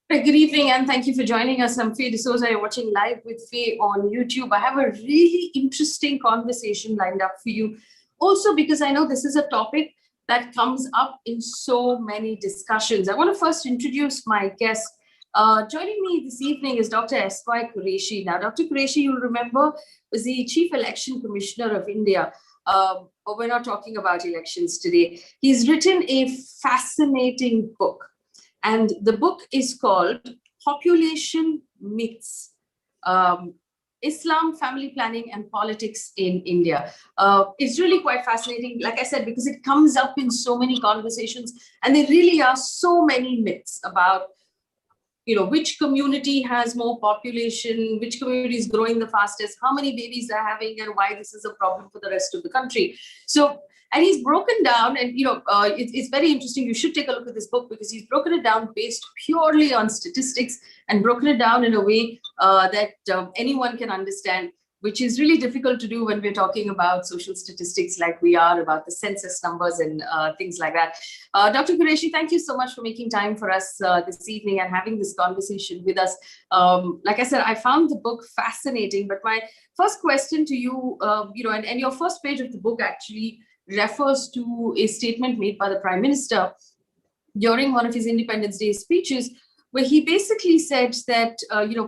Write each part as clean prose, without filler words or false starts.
Good evening, and thank you for joining us. I'm Faye D'Souza. You're watching live with Faye on YouTube. I have a really interesting conversation lined up for you. Also, because I know this is a topic that comes up in so many discussions. I want to first introduce my guest. Joining me this evening is Dr. S.Y. Quraishi. Now, Dr. Quraishi, you'll remember, was the Chief Election Commissioner of India. But we're not talking about elections today. He's written a fascinating book. And the book is called Population Myths, Islam, Family Planning and Politics in India. It's really quite fascinating, like I said, because it comes up in so many conversations, and there really are so many myths about, which community has more population, which community is growing the fastest, how many babies they're having, and why this is a problem for the rest of the country. So, and he's broken down, and it's very interesting. You should take a look at this book because he's broken it down based purely on statistics and broken it down in a way that anyone can understand, which is really difficult to do when we're talking about social statistics like we are about the census numbers and things like that. Dr. Quraishi, thank you so much for making time for us this evening and having this conversation with us. Like I said, I found the book fascinating, but my first question to you, and your first page of the book actually refers to a statement made by the Prime Minister during one of his Independence Day speeches, where he basically said that,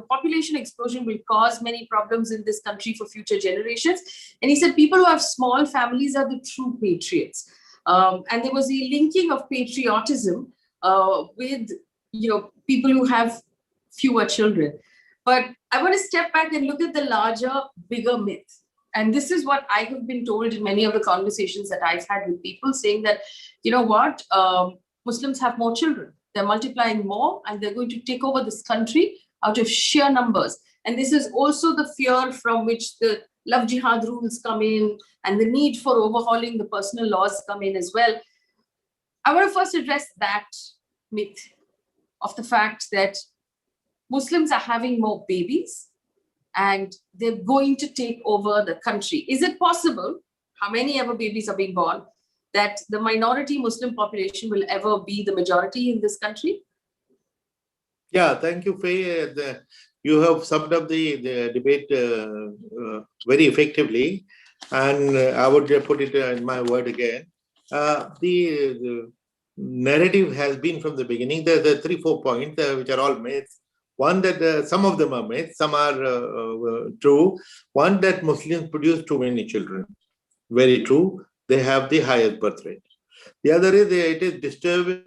population explosion will cause many problems in this country for future generations. And he said people who have small families are the true patriots. And there was a linking of patriotism with, people who have fewer children. But I want to step back and look at the larger, bigger myth. And this is what I have been told in many of the conversations that I've had with people, saying that, Muslims have more children. They're multiplying more, and they're going to take over this country out of sheer numbers. And this is also the fear from which the love jihad rules come in, and the need for overhauling the personal laws come in as well. I want to first address that myth of the fact that Muslims are having more babies and they're going to take over the country. Is it possible, how many ever babies are being born, that the minority Muslim population will ever be the majority in this country? Yeah, thank you, Faye. You have summed up the debate very effectively, and I would put it in my word again. The narrative has been from the beginning. There are 3-4 points which are all myths. One, that some of them are myths, some are true. One, that Muslims produce too many children. Very true. They have the highest birth rate. The other is it is disturbing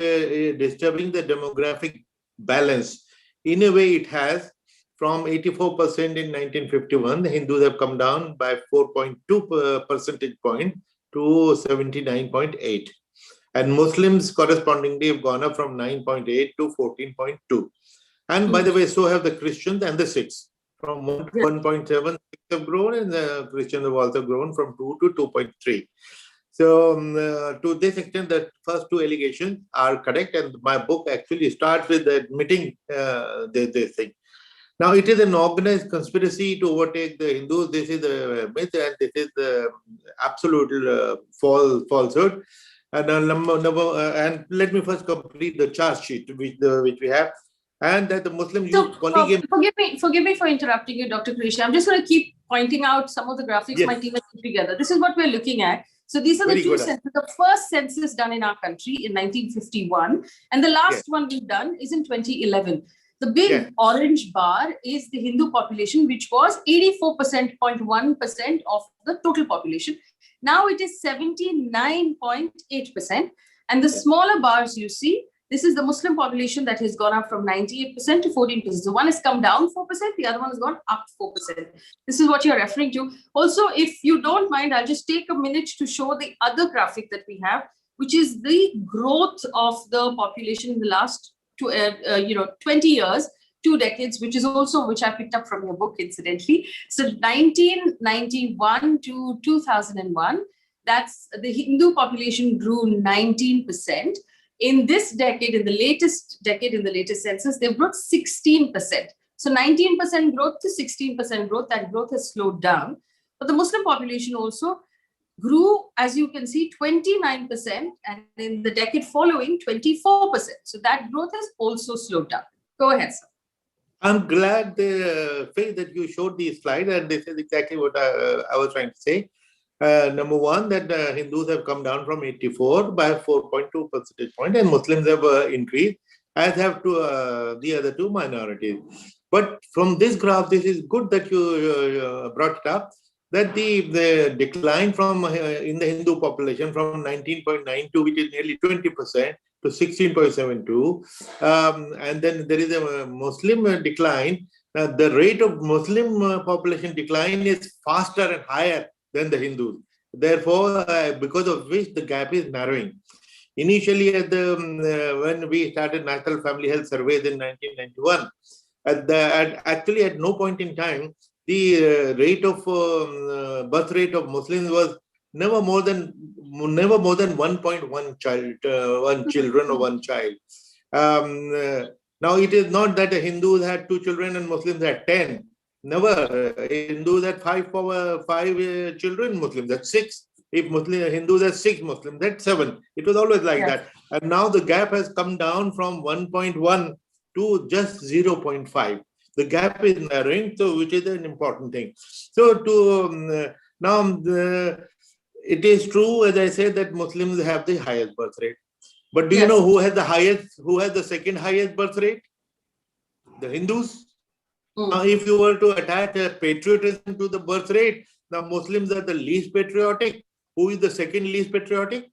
the demographic balance. In a way, it has. From 84% in 1951, the Hindus have come down by 4.2 percentage point to 79.8. And Muslims correspondingly have gone up from 9.8 to 14.2. And by the way, so have the Christians and the Sikhs. From 1.7 have grown, and the Christians have also grown from 2 to 2.3. So to this extent, the first two allegations are correct, and my book actually starts with admitting this thing. Now, it is an organized conspiracy to overtake the Hindus. This is a myth, and this is the absolute falsehood. And and let me first complete the chart sheet which we have. And that the Muslims use polygamy. Forgive me for interrupting you, Dr. Quraishi. I'm just going to keep pointing out some of the graphics my team has put together. This is what we're looking at. So these are the two censuses. The first census done in our country in 1951, and the last one we've done is in 2011. The big orange bar is the Hindu population, which was 84.1% of the total population. Now it is 79.8%. And the smaller bars you see, this is the Muslim population that has gone up from 98% to 14%. So one has come down 4%, the other one has gone up 4%. This is what you're referring to. Also, if you don't mind, I'll just take a minute to show the other graphic that we have, which is the growth of the population in the last 20 years, 2 decades, which I picked up from your book, incidentally. So 1991 to 2001, that's the Hindu population grew 19%. In this decade, in the latest census, they've grown 16%. So 19% growth to 16% growth, that growth has slowed down. But the Muslim population also grew, as you can see, 29%, and in the decade following, 24%. So that growth has also slowed down. Go ahead, sir. I'm glad, Faye, that you showed the slide, and this is exactly what I was trying to say. Number one, that Hindus have come down from 84 by 4.2 percentage point, and Muslims have increased, as have the other two minorities. But from this graph, this is good that you brought it up, that the decline from in the Hindu population from 19.92, which is nearly 20%, to 16.72, and then there is a Muslim decline. The rate of Muslim population decline is faster and higher than the Hindus. Therefore, because of which the gap is narrowing. Initially, at the when we started National Family Health Surveys in 1991, actually at no point in time the rate of birth rate of Muslims was never more than 1.1 child, one children or one child. Now it is not that the Hindus had 2 children and Muslims had 10. Never. Hindus had five children, Muslims had 6. If Hindus had 6, Muslims had 7. It was always like that. And now the gap has come down from 1.1 to just 0.5. The gap is narrowing, so which is an important thing. So it is true, as I said, that Muslims have the highest birth rate. But do you know who has the second highest birth rate? The Hindus. Now, if you were to attach patriotism to the birth rate, the Muslims are the least patriotic. Who is the second least patriotic?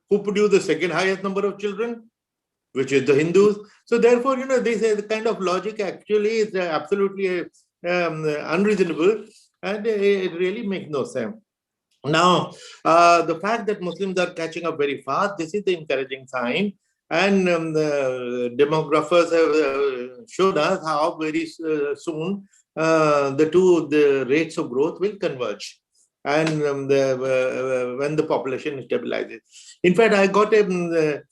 Who produced the second highest number of children? Which is the Hindus. So therefore, this is the kind of logic actually is absolutely unreasonable, and it really makes no sense. Now, the fact that Muslims are catching up very fast, this is the encouraging sign. And the demographers have showed us how very soon the rates of growth will converge, and when the population stabilizes. In fact, I got a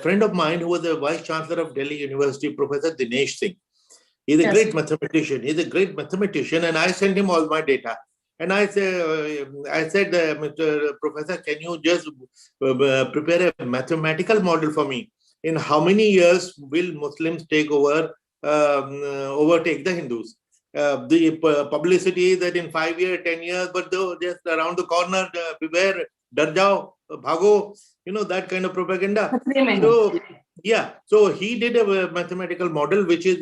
friend of mine who was the Vice Chancellor of Delhi University, Professor Dinesh Singh. He's a great mathematician. And I sent him all my data. And I said, Mr. Professor, can you just prepare a mathematical model for me? In how many years will Muslims overtake the Hindus? The publicity is that in 5 years, 10 years, but though just around the corner, beware, dar jao, bhago, that kind of propaganda. So he did a mathematical model, which is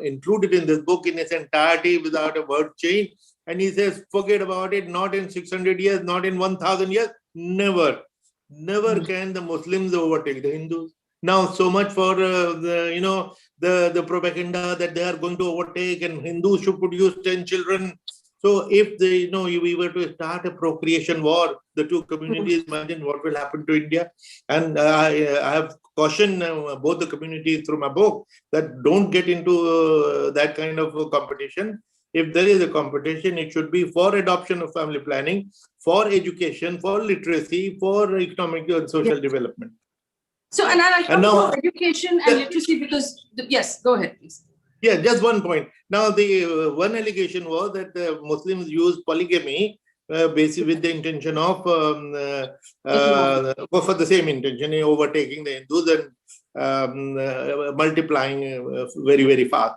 included in this book in its entirety without a word change. And he says, forget about it, not in 600 years, not in 1,000 years, never can the Muslims overtake the Hindus. Now, so much for the propaganda that they are going to overtake and Hindus should produce 10 children. So if we were to start a procreation war, the two communities, imagine what will happen to India. And I have cautioned both the communities through my book that don't get into that kind of competition. If there is a competition, it should be for adoption of family planning, for education, for literacy, for economic and social development. So, and I'll come to education and literacy because, yes, go ahead, please. Yeah, just one point. Now, the one allegation was that the Muslims used polygamy basically with the intention of, for the same intention, overtaking the Hindus and multiplying very, very fast.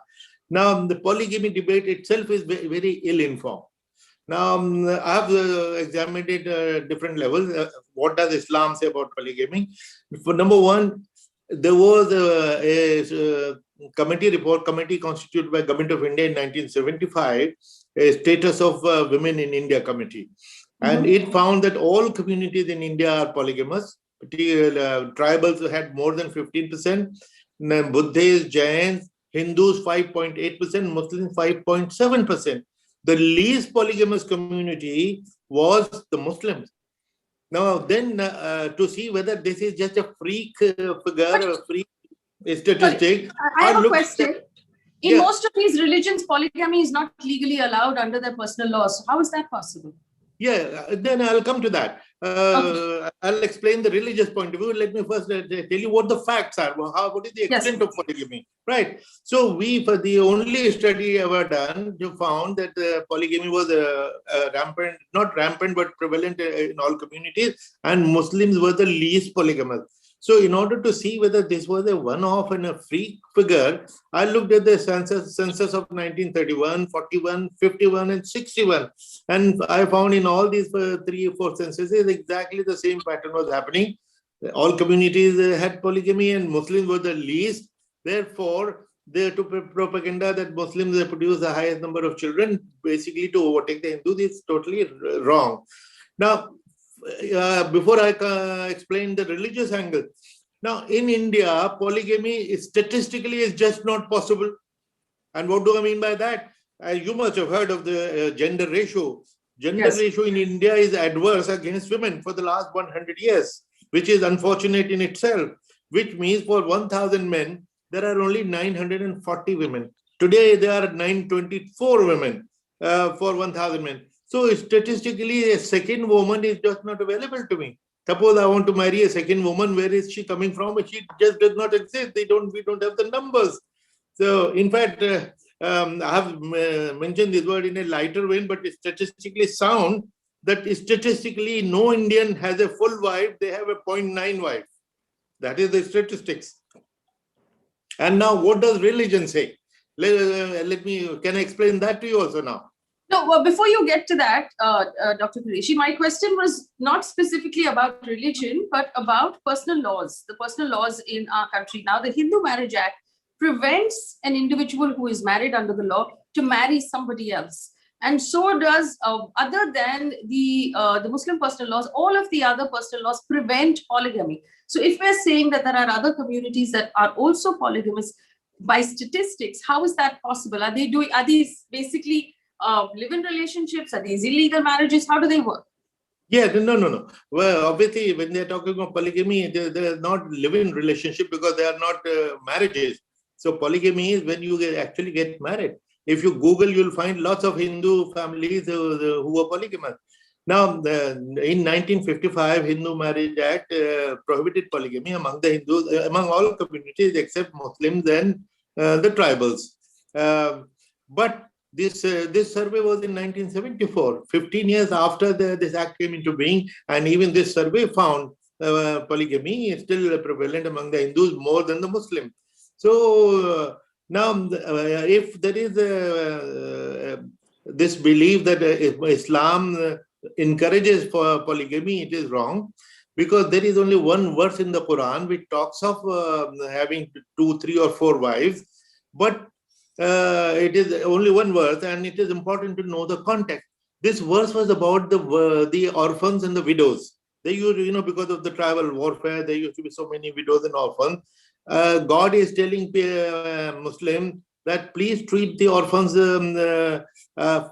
Now, the polygamy debate itself is very ill-informed. Now, I have examined it at different levels. What does Islam say about polygamy? For number one, there was a committee constituted by Government of India in 1975, a Status of Women in India committee. And it found that all communities in India are polygamous. Tribals had more than 15%, Buddhists, Jains, Hindus 5.8%, Muslims 5.7%. The least polygamous community was the Muslims. Now, then to see whether this is just a freak figure or a freak statistic. I have a question. In most of these religions, polygamy is not legally allowed under their personal laws. How is that possible? Yeah, then I'll come to that. I'll explain the religious point of view. Let me first tell you what the facts are. What is the extent of polygamy? Right. So for the only study ever done, you found that polygamy was not rampant, but prevalent in all communities, and Muslims were the least polygamous. So in order to see whether this was a one-off and a freak figure, I looked at the census of 1931, 41, 51, and 61. And I found in all these 3 or 4 censuses, exactly the same pattern was happening. All communities had polygamy and Muslims were the least. Therefore, they took propaganda that Muslims produce the highest number of children, basically to overtake the Hindus. It's totally wrong. Now, before I explain the religious angle, now in India, polygamy statistically is just not possible. And what do I mean by that? You must have heard of the gender ratio. Gender ratio in India is adverse against women for the last 100 years, which is unfortunate in itself, which means for 1,000 men, there are only 940 women. Today, there are 924 women for 1,000 men. So statistically, a second woman is just not available to me. Suppose I want to marry a second woman, where is she coming from? She just does not exist. We don't have the numbers. So in fact, I have mentioned this word in a lighter vein, but it's statistically sound that statistically no Indian has a full wife. They have a 0.9 wife. That is the statistics. And now what does religion say? Can I explain that to you also now? No, well, before you get to that, Dr. Quraishi, my question was not specifically about religion, but about personal laws, the personal laws in our country. Now, the Hindu Marriage Act prevents an individual who is married under the law to marry somebody else. And so does, other than the Muslim personal laws, all of the other personal laws prevent polygamy. So if we're saying that there are other communities that are also polygamous, by statistics, how is that possible? Are these basically live-in relationships? Are these illegal marriages? How do they work? Yeah, no. Well, obviously, when they're talking about polygamy, they're not live-in relationship because they are not marriages. So polygamy is when you actually get married. If you Google, you'll find lots of Hindu families who were polygamous. Now, in 1955, Hindu Marriage Act prohibited polygamy among the Hindus, among all communities except Muslims and the tribals. But this survey was in 1974, 15 years after this act came into being, and even this survey found polygamy is still prevalent among the Hindus more than the Muslims. So now, if there is this belief that Islam encourages for polygamy, it is wrong, because there is only one verse in the Quran which talks of having 2, 3, or 4 wives, but it is only one verse, and it is important to know the context. This verse was about the orphans and the widows. They used, because of the tribal warfare, there used to be so many widows and orphans. God is telling Muslims that please treat the orphans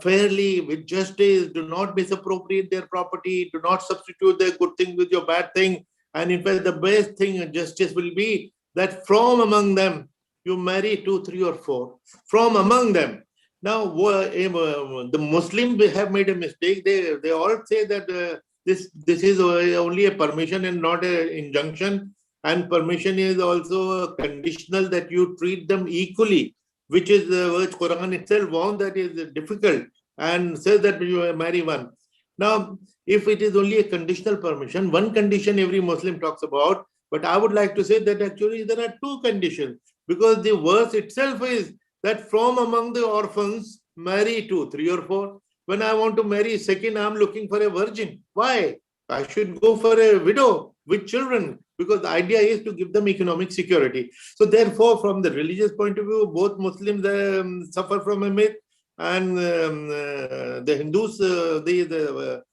fairly, with justice. Do not misappropriate their property. Do not substitute their good thing with your bad thing. And in fact, the best thing in justice will be that from among them, you marry 2, 3, or 4. From among them. Now, the Muslims have made a mistake. They all say that this is only a permission and not an injunction. And permission is also conditional, that you treat them equally, which is which Quran itself found that is difficult and says that you marry one. Now, if it is only a conditional permission, one condition every Muslim talks about, but I would like to say that actually there are 2 conditions, because the verse itself is that from among the orphans, marry 2, 3, or 4. When I want to marry second, I'm looking for a virgin. Why? I should go for a widow with children, because the idea is to give them economic security. So therefore, from the religious point of view, both Muslims suffer from a myth, and the Hindus, the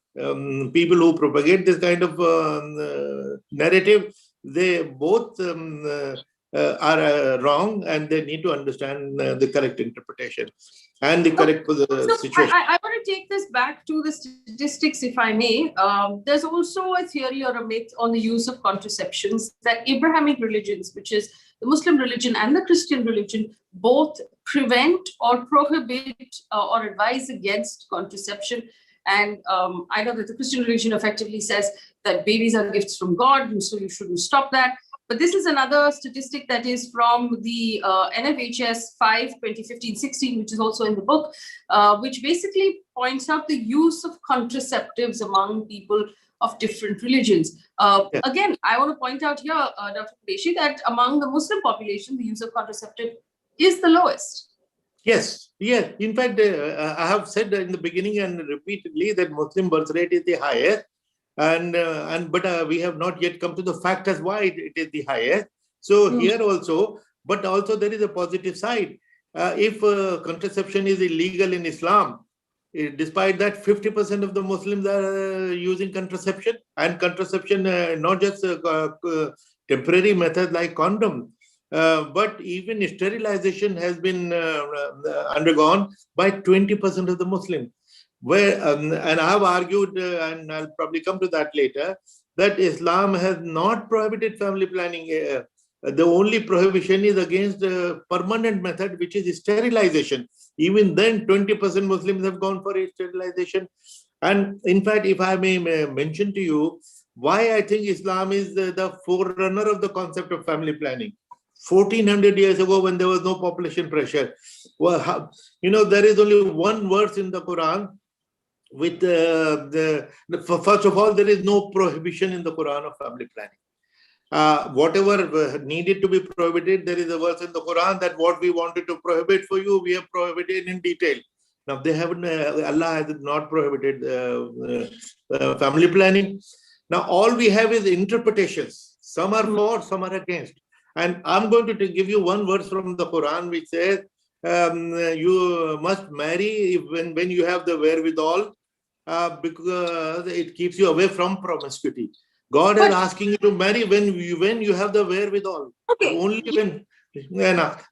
people who propagate this kind of narrative, they both are wrong, and they need to understand the correct interpretation and the correct situation. I want to take this back to the statistics, if I may. There's also a theory or a myth on the use of contraceptions that Abrahamic religions, which is the Muslim religion and the Christian religion, both prevent or prohibit or advise against contraception. And I know that the Christian religion effectively says that babies are gifts from God, and so you shouldn't stop that. But this is another statistic that is from the NFHS 5, 2015-16, which is also in the book, which basically points out the use of contraceptives among people of different religions. Again, I want to point out here, Dr. Quraishi, that among the Muslim population, the use of contraceptive is the lowest. Yes, yes. In fact, I have said in the beginning and repeatedly that Muslim birth rate is the highest, but we have not yet come to the fact as why it is the highest. So here also, but also there is a positive side. If contraception is illegal in Islam, despite that, 50% of the Muslims are using contraception, and contraception not just temporary method like condom. But even sterilization has been undergone by 20% of the Muslims. And I have argued, and I'll probably come to that later, that Islam has not prohibited family planning. The only prohibition is against the permanent method, which is sterilization. Even then, 20% Muslims have gone for sterilization. And in fact, if I may mention to you, why I think Islam is the forerunner of the concept of family planning. 1400 years ago, when there was no population pressure, well, there is only one verse in the Quran with first of all, there is no prohibition in the Quran of family planning. Whatever needed to be prohibited, there is a verse in the Quran that what we wanted to prohibit for you, we have prohibited in detail. Now, they haven't, Allah has not prohibited family planning. Now, all we have is interpretations. Some are for, some are against. And I'm going to give you one verse from the Quran which says, you must marry when you have the wherewithal, because it keeps you away from promiscuity. God is asking you to marry when you have the wherewithal. Okay. Only when.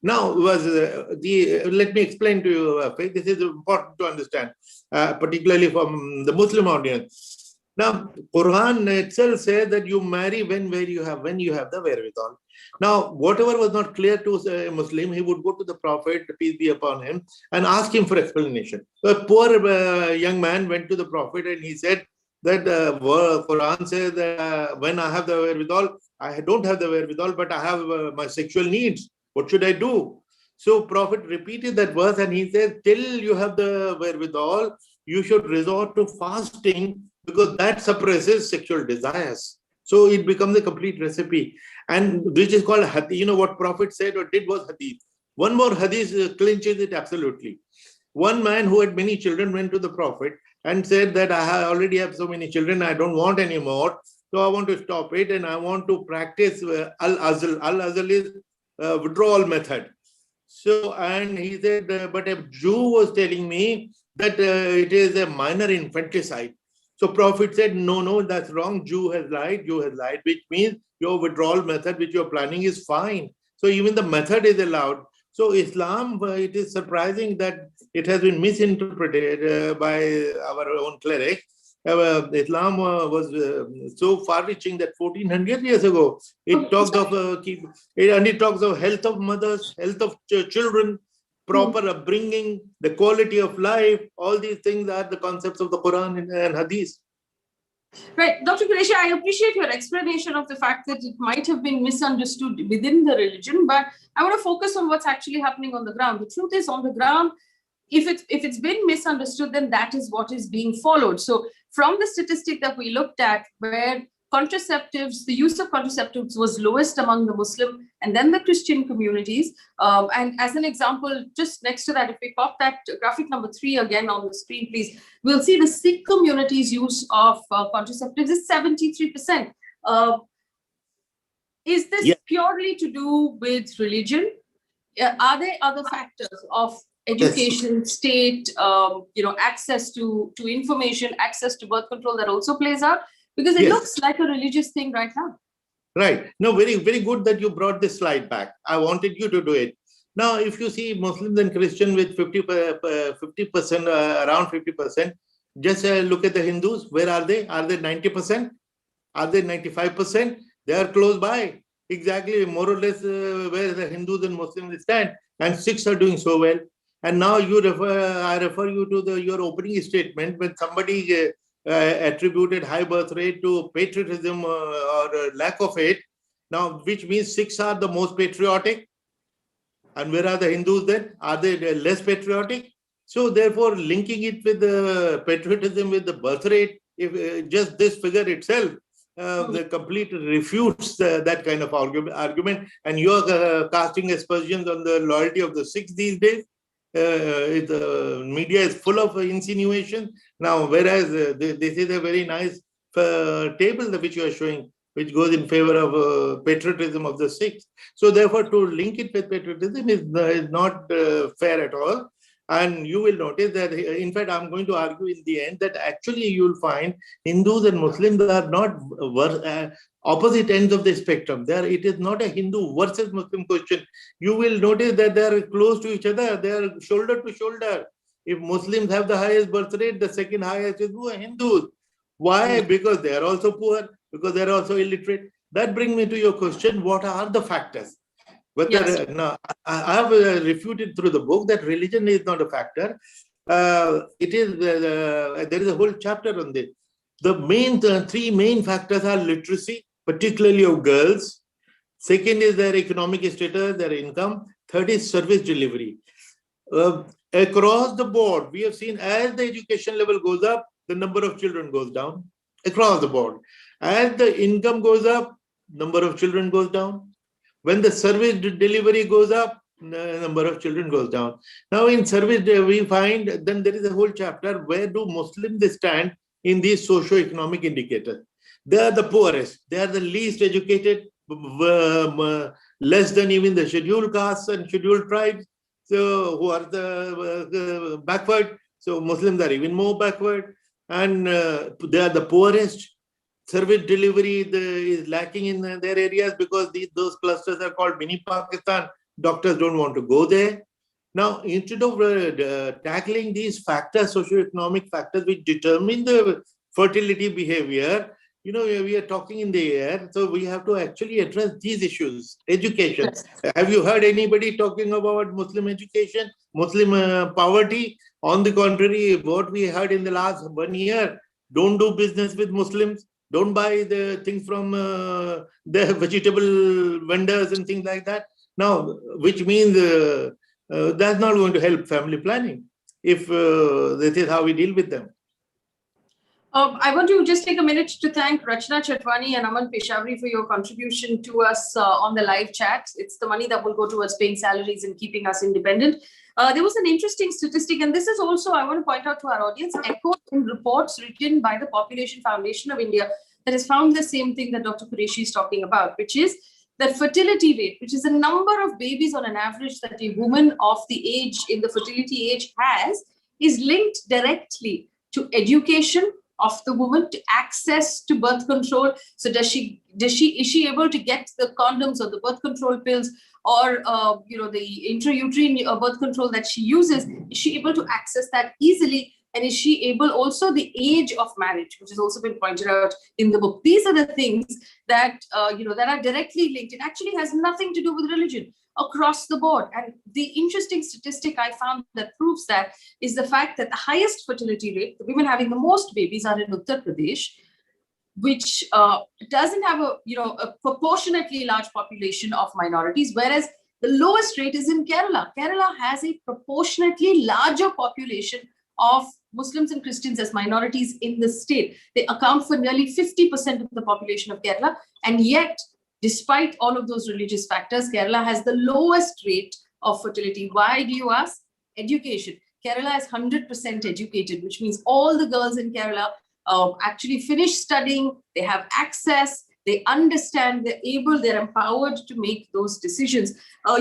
Now, let me explain to you, Faye, this is important to understand, particularly from the Muslim audience. Now, Quran itself says that you marry when you have the wherewithal. Now, whatever was not clear to a Muslim, he would go to the Prophet, peace be upon him, and ask him for explanation. So a poor young man went to the Prophet and he said that Quran says that when I have the wherewithal, I don't have the wherewithal, but I have my sexual needs. What should I do? So Prophet repeated that verse and he said, till you have the wherewithal, you should resort to fasting, because that suppresses sexual desires. So it becomes a complete recipe, and which is called Hadith. What Prophet said or did was Hadith. One more Hadith clinches it absolutely. One man who had many children went to the Prophet and said that I already have so many children, I don't want any more. So I want to stop it and I want to practice al-azl. Al-azl is withdrawal method. So, and he said, but a Jew was telling me that it is a minor infanticide. So Prophet said, no, that's wrong. Jew has lied, which means your withdrawal method, which you're planning, is fine. So even the method is allowed. So Islam, it is surprising that it has been misinterpreted by our own cleric. Islam was so far-reaching that 1400 years ago, it talks of it talks of health of mothers, health of children, proper upbringing, the quality of life. All these things are the concepts of the Quran and Hadith. Right. Dr. Quraishi, I appreciate your explanation of the fact that it might have been misunderstood within the religion, but I want to focus on what's actually happening on the ground. The truth is, on the ground, if it's been misunderstood, then that is what is being followed. So from the statistic that we looked at, where contraceptives, the use of contraceptives was lowest among the Muslim and then the Christian communities. And as an example, just next to that, if we pop that graphic number 3 again on the screen, please, we'll see the Sikh community's use of contraceptives is 73%. Is this purely to do with religion? Are there other factors of education, state, access to information, access to birth control that also plays out? Because it looks like a religious thing right now. Right. No, very, very good that you brought this slide back. I wanted you to do it. Now, if you see Muslims and Christians with 50%, around 50%, just look at the Hindus. Where are they? Are they 90%? Are they 95%? They are close by. Exactly, more or less where the Hindus and Muslims stand. And Sikhs are doing so well. And now I refer you to your opening statement when somebody attributed high birth rate to patriotism or lack of it. Now, which means Sikhs are the most patriotic. And where are the Hindus then? Are they less patriotic? So therefore, linking it with the patriotism with the birth rate if just this figure itself, the complete refutes that kind of argument, and you're casting aspersions on the loyalty of the Sikhs these days. The media is full of insinuation now, whereas this is a very nice table which you are showing, which goes in favor of patriotism of the Sikhs. So therefore, to link it with patriotism is not fair at all. And you will notice that, in fact, I'm going to argue in the end that actually you'll find Hindus and Muslims are not opposite ends of the spectrum. It is not a Hindu versus Muslim question. You will notice that they are close to each other. They are shoulder to shoulder. If Muslims have the highest birth rate, the second highest is Hindus. Why? Because they are also poor, because they are also illiterate. That brings me to your question, what are the factors? Whether, now, I have refuted through the book that religion is not a factor. It is there is a whole chapter on this. The three main factors are literacy, particularly of girls. Second is their economic status, their income. Third is service delivery. Across the board, we have seen as the education level goes up, the number of children goes down. Across the board. As the income goes up, number of children goes down. When the service delivery goes up, the number of children goes down. Now in service, we find then there is a whole chapter, where do Muslims stand in these socio-economic indicators? They are the poorest. They are the least educated, less than even the scheduled castes and scheduled tribes, so who are the backward. So Muslims are even more backward, and they are the poorest. Service delivery is lacking in their areas because those clusters are called mini Pakistan. Doctors don't want to go there. Now, instead of tackling these factors, socioeconomic factors which determine the fertility behavior, we are talking in the air. So we have to actually address these issues. Education. Yes. Have you heard anybody talking about Muslim education, Muslim poverty? On the contrary, what we heard in the last 1 year, don't do business with Muslims. Don't buy the things from the vegetable vendors and things like that. Now, which means that's not going to help family planning if this is how we deal with them. I want to just take a minute to thank Rachna Chatwani and Aman Peshawari for your contribution to us on the live chat. It's the money that will go towards paying salaries and keeping us independent. There was an interesting statistic, and this is also, I want to point out to our audience, echoed in reports written by the Population Foundation of India that has found the same thing that Dr. Quraishi is talking about, which is that fertility rate, which is the number of babies on an average that a woman of the age, in the fertility age has, is linked directly to education of the woman, to access to birth control. So is she able to get the condoms or the birth control pills, or the intrauterine birth control that she uses? Is she able to access that easily? And is she able, also the age of marriage, which has also been pointed out in the book? These are the things that that are directly linked. It actually has nothing to do with religion across the board. And the interesting statistic I found that proves that is the fact that the highest fertility rate, the women having the most babies, are in Uttar Pradesh, which doesn't have a proportionately large population of minorities, whereas the lowest rate is in Kerala. Kerala has a proportionately larger population of Muslims and Christians as minorities in the state. They account for nearly 50% of the population of Kerala, and yet, despite all of those religious factors, Kerala has the lowest rate of fertility. Why, do you ask? Education. Kerala is 100% educated, which means all the girls in Kerala actually finish studying, they have access, they understand, they're able, they're empowered to make those decisions.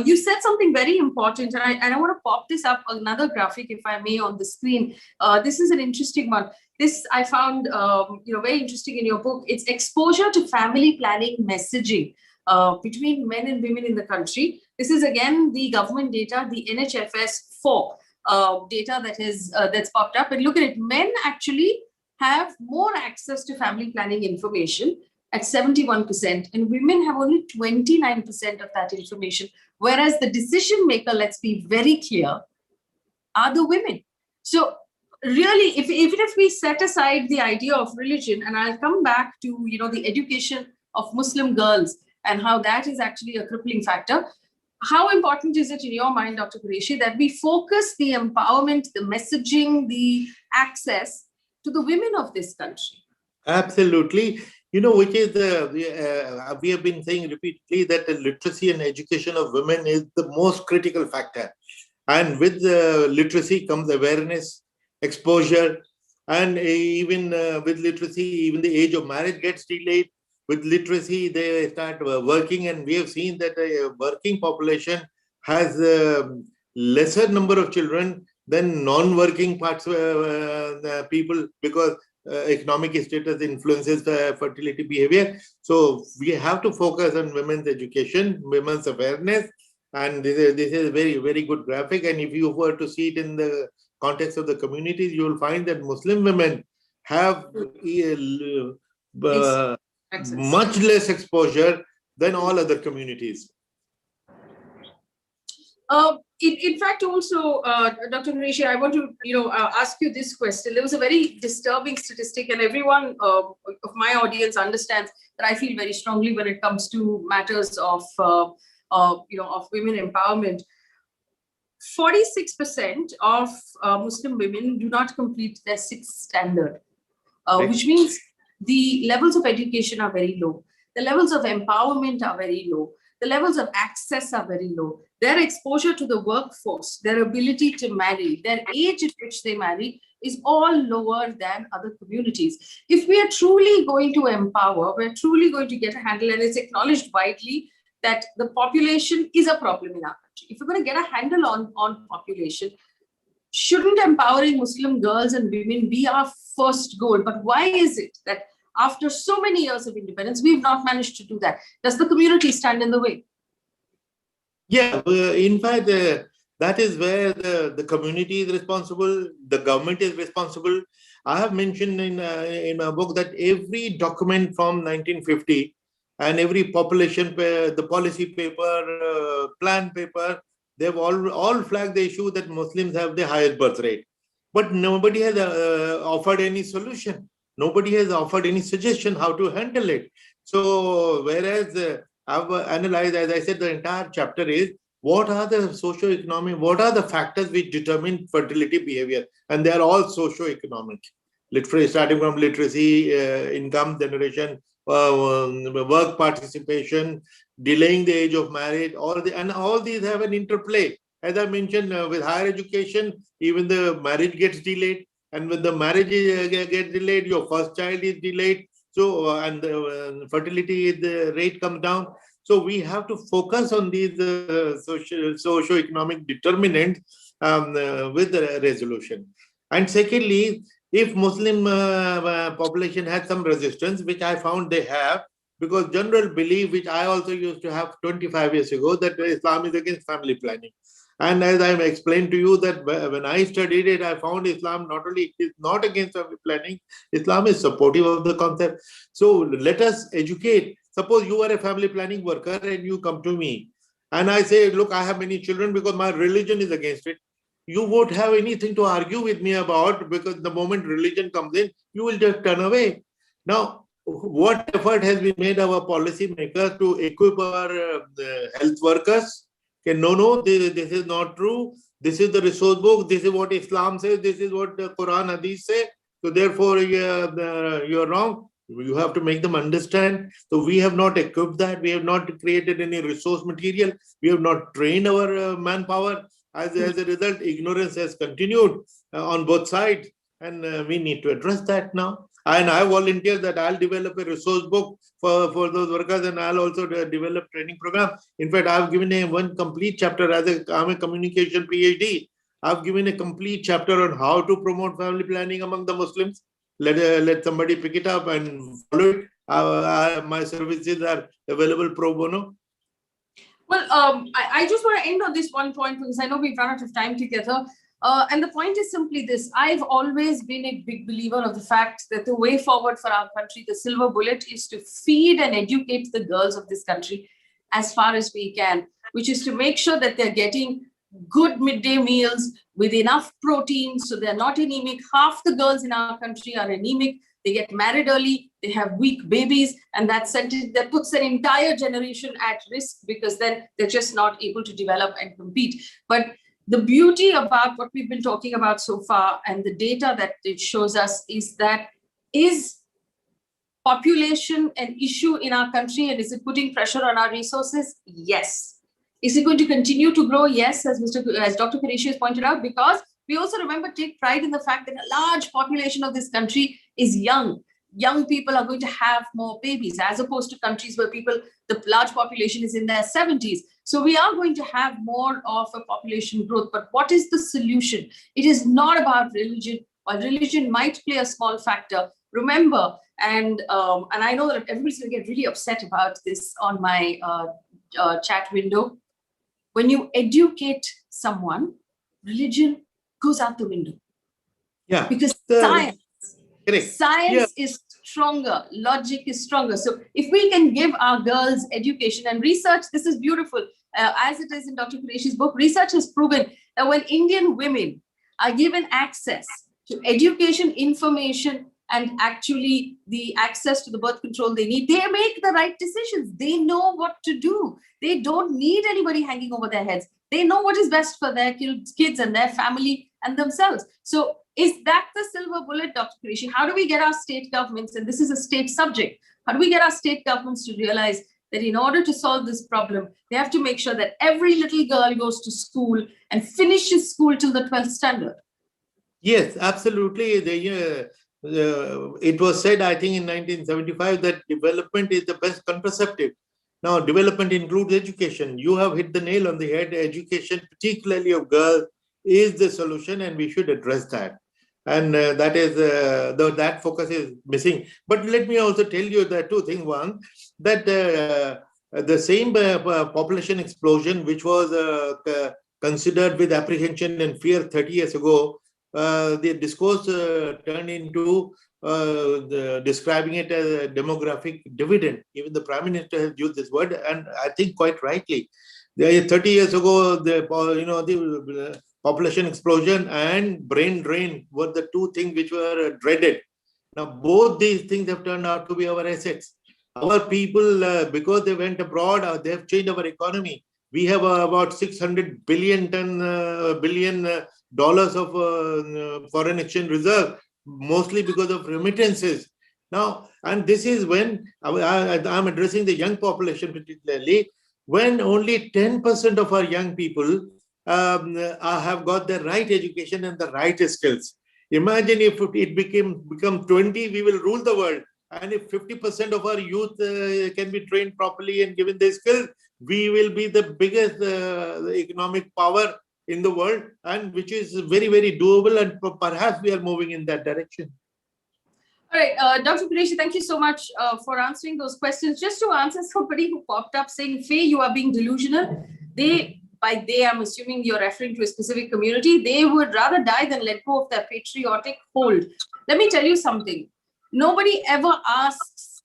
You said something very important, and I want to pop this up, another graphic, if I may, on the screen. This is an interesting one. This I found very interesting in your book. It's exposure to family planning messaging between men and women in the country. This is again the government data, the NHFS 4 data that's popped up. And look at it, men actually have more access to family planning information at 71%, and women have only 29% of that information. Whereas the decision maker, let's be very clear, are the women. So really, even if we set aside the idea of religion, and I'll come back to the education of Muslim girls and how that is actually a crippling factor, how important is it in your mind, Dr. Quraishi, that we focus the empowerment, the messaging, the access to the women of this country? Absolutely. Which is we have been saying repeatedly that the literacy and education of women is the most critical factor. And with literacy comes awareness, exposure, and even with literacy, even the age of marriage gets delayed. With literacy, they start working, and we have seen that a working population has lesser number of children than non-working parts people, because economic status influences the fertility behavior. So we have to focus on women's education, women's awareness, and this is a very, very good graphic. And if you were to see it in the context of the communities, you will find that Muslim women have much less exposure than all other communities. In fact, also, Dr. Quraishi, I want to ask you this question. There was a very disturbing statistic, and everyone of my audience understands that I feel very strongly when it comes to matters of women empowerment. 46% of Muslim women do not complete their sixth standard, which means the levels of education are very low. The levels of empowerment are very low. The levels of access are very low. Their exposure to the workforce, their ability to marry, their age at which they marry is all lower than other communities. If we are truly going to empower, we're truly going to get a handle, and it's acknowledged widely that the population is a problem in our country. If we're going to get a handle on population, shouldn't empowering Muslim girls and women be our first goal? But why is it that after so many years of independence, we've not managed to do that? Does the community stand in the way? Yeah, in fact, that is where the community is responsible, the government is responsible. I have mentioned in my book that every document from 1950 and every population, the policy paper, plan paper, they've all flagged the issue that Muslims have the highest birth rate. But nobody has offered any solution. Nobody has offered any suggestion how to handle it. So whereas I've analyzed, as I said, the entire chapter is what are the socio-economic, what are the factors which determine fertility behavior? And they are all socio-economic, starting from literacy, income generation, work participation, delaying the age of marriage, and all these have an interplay. As I mentioned, with higher education, even the marriage gets delayed. And when the marriage gets delayed, your first child is delayed. So, and the fertility the rate comes down. So we have to focus on these socio-economic determinants with the resolution. And secondly, if Muslim population has some resistance, which I found they have, because general belief, which I also used to have 25 years ago, that Islam is against family planning. And as I explained to you that when I studied it, I found Islam not only is not against family planning, Islam is supportive of the concept. So let us educate. Suppose you are a family planning worker and you come to me and I say, look, I have many children because my religion is against it. You won't have anything to argue with me about, because the moment religion comes in, you will just turn away. Now, what effort has been made our policy makers to equip our health workers? Okay, no, this is not true. This is the resource book. This is what Islam says. This is what the Quran Hadith say. So therefore, you're wrong. You have to make them understand. So we have not equipped that. We have not created any resource material. We have not trained our manpower. As a result, ignorance has continued on both sides. And we need to address that now. And I volunteer that I'll develop a resource book for those workers, and I'll also develop training program. In fact, I've given one complete chapter I'm a communication PhD. I've given a complete chapter on how to promote family planning among the Muslims. Let somebody pick it up and follow it. My services are available pro bono. Well, I just want to end on this one point, because I know we've run out of time together. And the point is simply this. I've always been a big believer of the fact that the way forward for our country, the silver bullet, is to feed and educate the girls of this country as far as we can, which is to make sure that they're getting good midday meals with enough protein so they're not anemic. Half the girls in our country are anemic. They get married early, they have weak babies, and that puts an entire generation at risk, because then they're just not able to develop and compete. But the beauty about what we've been talking about so far and the data that it shows us is that population an issue in our country, and is it putting pressure on our resources? Yes. Is it going to continue to grow? Yes, as Dr. Quraishi has pointed out, because we also take pride in the fact that a large population of this country is young. Young people are going to have more babies, as opposed to countries where the large population is in their 70s. So we are going to have more of a population growth. But what is the solution? It is not about religion, or religion might play a small factor. Remember, and I know that everybody's going to get really upset about this on my chat window. When you educate someone, religion goes out the window. Yeah. Because science is stronger, logic is stronger. So if we can give our girls education and research, this is beautiful. As it is in Dr. Quraishi's book, research has proven that when Indian women are given access to education, information, and actually the access to the birth control they need, they make the right decisions. They know what to do. They don't need anybody hanging over their heads. They know what is best for their kids and their family and themselves. So is that the silver bullet, Dr. Quraishi? How do we get our state governments, and this is a state subject, how do we get our state governments to realize that in order to solve this problem, they have to make sure that every little girl goes to school and finishes school till the 12th standard? Yes, absolutely. It was said, I think in 1975, that development is the best contraceptive. Now, development includes education. You have hit the nail on the head. Education, particularly of girls, is the solution, and we should address that. And that is that focus is missing. But let me also tell you that two things. One, that the same population explosion, which was considered with apprehension and fear 30 years ago, the discourse turned into describing it as a demographic dividend. Even the Prime Minister has used this word, and I think quite rightly. 30 years ago, the population explosion and brain drain were the two things which were dreaded. Now, both these things have turned out to be our assets. Our people, because they went abroad, they have changed our economy. We have about $600 billion dollars of foreign exchange reserve, mostly because of remittances. Now, and this is when I'm addressing the young population particularly, when only 10% of our young people have got the right education and the right skills. Imagine if it become 20, we will rule the world. And if 50% of our youth can be trained properly and given the skills, we will be the biggest economic power in the world, and which is very, very doable, and perhaps we are moving in that direction. All right, Dr. Quraishi, thank you so much for answering those questions. Just to answer somebody who popped up saying, Faye, you are being delusional. By they, I'm assuming you're referring to a specific community. They would rather die than let go of their patriotic hold. Let me tell you something. Nobody ever asks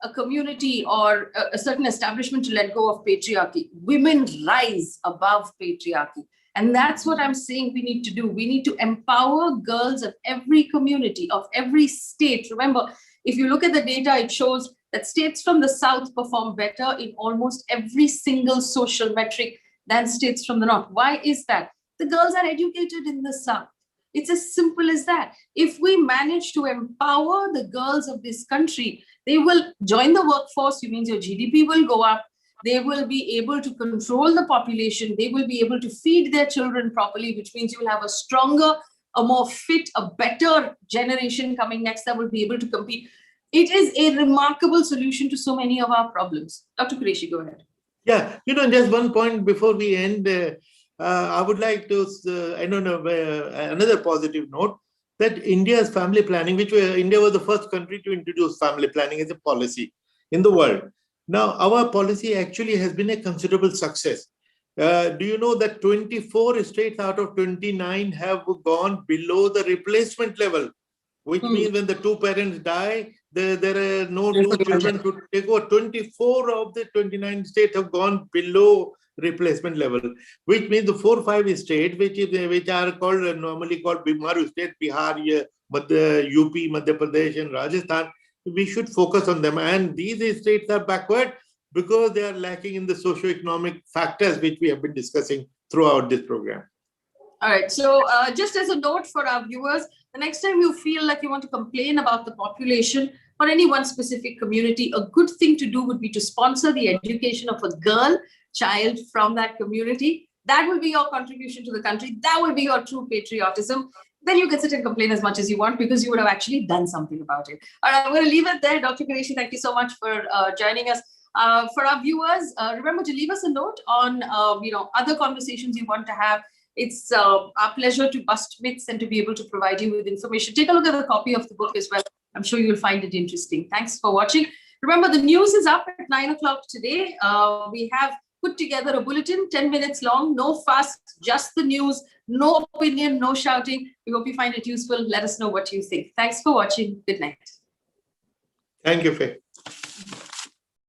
a community or a certain establishment to let go of patriarchy. Women rise above patriarchy. And that's what I'm saying we need to do. We need to empower girls of every community, of every state. Remember, if you look at the data, it shows that states from the South perform better in almost every single social metric than states from the North. Why is that? The girls are educated in the South. It's as simple as that. If we manage to empower the girls of this country, they will join the workforce, which means your GDP will go up. They will be able to control the population. They will be able to feed their children properly, which means you will have a stronger, a more fit, a better generation coming next that will be able to compete. It is a remarkable solution to so many of our problems. Dr. Quraishi, go ahead. Yeah, just one point before we end. I would like to, another positive note, that India's family planning, India was the first country to introduce family planning as a policy in the world. Now, our policy actually has been a considerable success. Do you know that 24 states out of 29 have gone below the replacement level, which means when the two parents die, there are no two children to take over. 24 of the 29 states have gone below replacement level, which means the 4 or 5 states which are normally called Bimaru states, Bihar, UP, Madhya Pradesh, and Rajasthan, we should focus on them. And these states are backward because they are lacking in the socio-economic factors which we have been discussing throughout this program. All right. So just as a note for our viewers, the next time you feel like you want to complain about the population, or any one specific community, a good thing to do would be to sponsor the education of a girl child from that community. That will be your contribution to the country. That will be your true patriotism. Then you can sit and complain as much as you want because you would have actually done something about it. All right, I'm going to leave it there. Dr. Quraishi, thank you so much for joining us. For our viewers, remember to leave us a note on other conversations you want to have. It's our pleasure to bust myths and to be able to provide you with information. Take a look at the copy of the book as well. I'm sure you'll find it interesting. Thanks for watching. Remember, the news is up at 9 o'clock today. We have put together a bulletin, 10 minutes long, no fuss, just the news, no opinion, no shouting. We hope you find it useful. Let us know what you think. Thanks for watching. Good night. Thank you, Faye.